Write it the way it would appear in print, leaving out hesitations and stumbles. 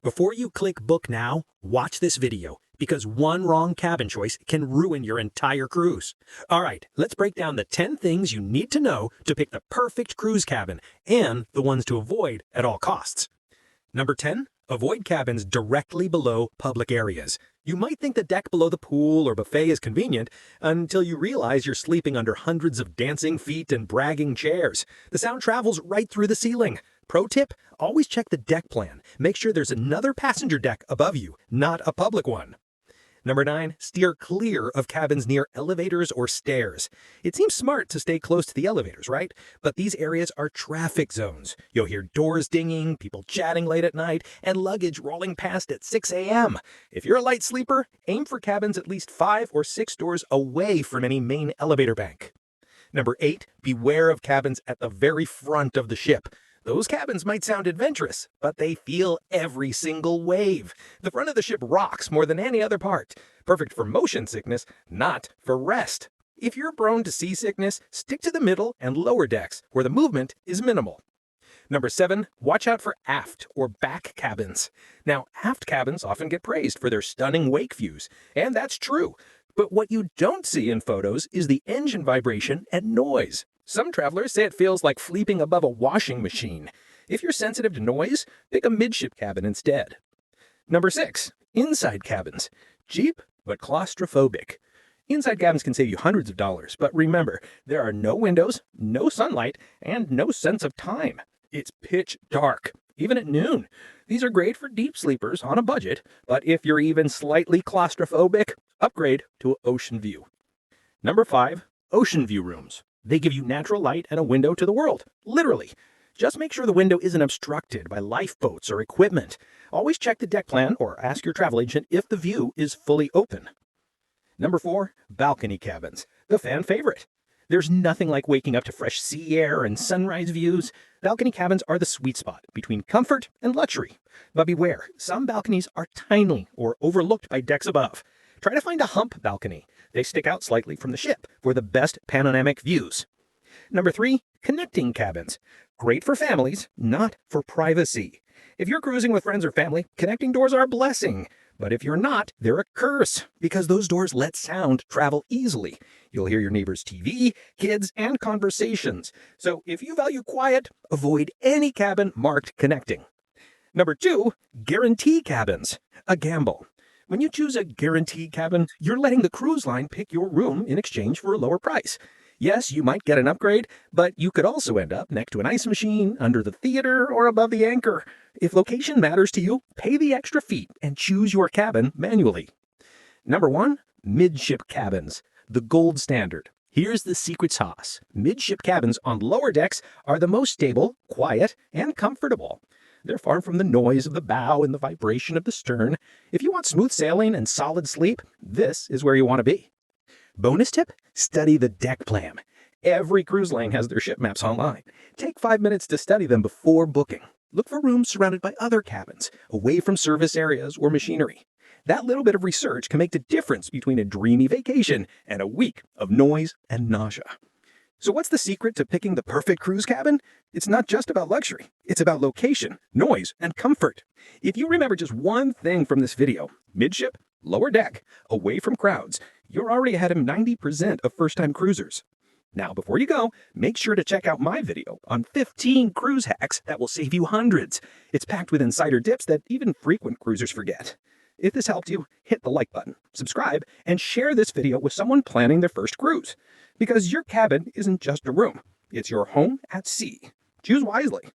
Before you click book now, watch this video, because one wrong cabin choice can ruin your entire cruise. All right, let's break down the 10 things you need to know to pick the perfect cruise cabin and the ones to avoid at all costs. Number 10, avoid cabins directly below public areas. You might think the deck below the pool or buffet is convenient until you realize you're sleeping under hundreds of dancing feet and bragging chairs. The sound travels right through the ceiling. Pro tip, always check the deck plan. Make sure there's another passenger deck above you, not a public one. Number 9, steer clear of cabins near elevators or stairs. It seems smart to stay close to the elevators, right? But these areas are traffic zones. You'll hear doors dinging, people chatting late at night, and luggage rolling past at 6 a.m. If you're a light sleeper, aim for cabins at least 5 or 6 doors away from any main elevator bank. Number 8, beware of cabins at the very front of the ship. Those cabins might sound adventurous, but they feel every single wave. The front of the ship rocks more than any other part. Perfect for motion sickness, not for rest. If you're prone to seasickness, stick to the middle and lower decks, where the movement is minimal. Number 7, watch out for aft or back cabins. Now, aft cabins often get praised for their stunning wake views, and that's true. But what you don't see in photos is the engine vibration and noise. Some travelers say it feels like sleeping above a washing machine. If you're sensitive to noise, pick a midship cabin instead. Number 6, inside cabins. Cheap, but claustrophobic. Inside cabins can save you hundreds of dollars, but remember, there are no windows, no sunlight, and no sense of time. It's pitch dark, even at noon. These are great for deep sleepers on a budget, but if you're even slightly claustrophobic, upgrade to ocean view. Number 5, ocean view rooms. They give you natural light and a window to the world, literally. Just make sure the window isn't obstructed by lifeboats or equipment. Always check the deck plan or ask your travel agent if the view is fully open. Number 4, balcony cabins, the fan favorite. There's nothing like waking up to fresh sea air and sunrise views. Balcony cabins are the sweet spot between comfort and luxury. But beware, some balconies are tiny or overlooked by decks above. Try to find a hump balcony. They stick out slightly from the ship for the best panoramic views. Number 3, connecting cabins. Great for families, not for privacy. If you're cruising with friends or family, connecting doors are a blessing. But if you're not, they're a curse, because those doors let sound travel easily. You'll hear your neighbor's TV, kids, and conversations. So if you value quiet, avoid any cabin marked connecting. Number 2, guarantee cabins. A gamble. When you choose a guarantee cabin, you're letting the cruise line pick your room in exchange for a lower price. Yes, you might get an upgrade, but you could also end up next to an ice machine, under the theater, or above the anchor. If location matters to you, pay the extra fee and choose your cabin manually. Number 1, midship cabins, the gold standard. Here's the secret sauce. Midship cabins on lower decks are the most stable, quiet, and comfortable. They're far from the noise of the bow and the vibration of the stern. If you want smooth sailing and solid sleep, this is where you want to be. Bonus tip, study the deck plan. Every cruise line has their ship maps online. Take 5 minutes to study them before booking. Look for rooms surrounded by other cabins, away from service areas or machinery. That little bit of research can make the difference between a dreamy vacation and a week of noise and nausea. So what's the secret to picking the perfect cruise cabin? It's not just about luxury. It's about location, noise, and comfort. If you remember just one thing from this video, midship, lower deck, away from crowds, you're already ahead of 90% of first-time cruisers. Now, before you go, make sure to check out my video on 15 cruise hacks that will save you hundreds. It's packed with insider tips that even frequent cruisers forget. If this helped you, hit the like button, subscribe, and share this video with someone planning their first cruise. Because your cabin isn't just a room, it's your home at sea. Choose wisely.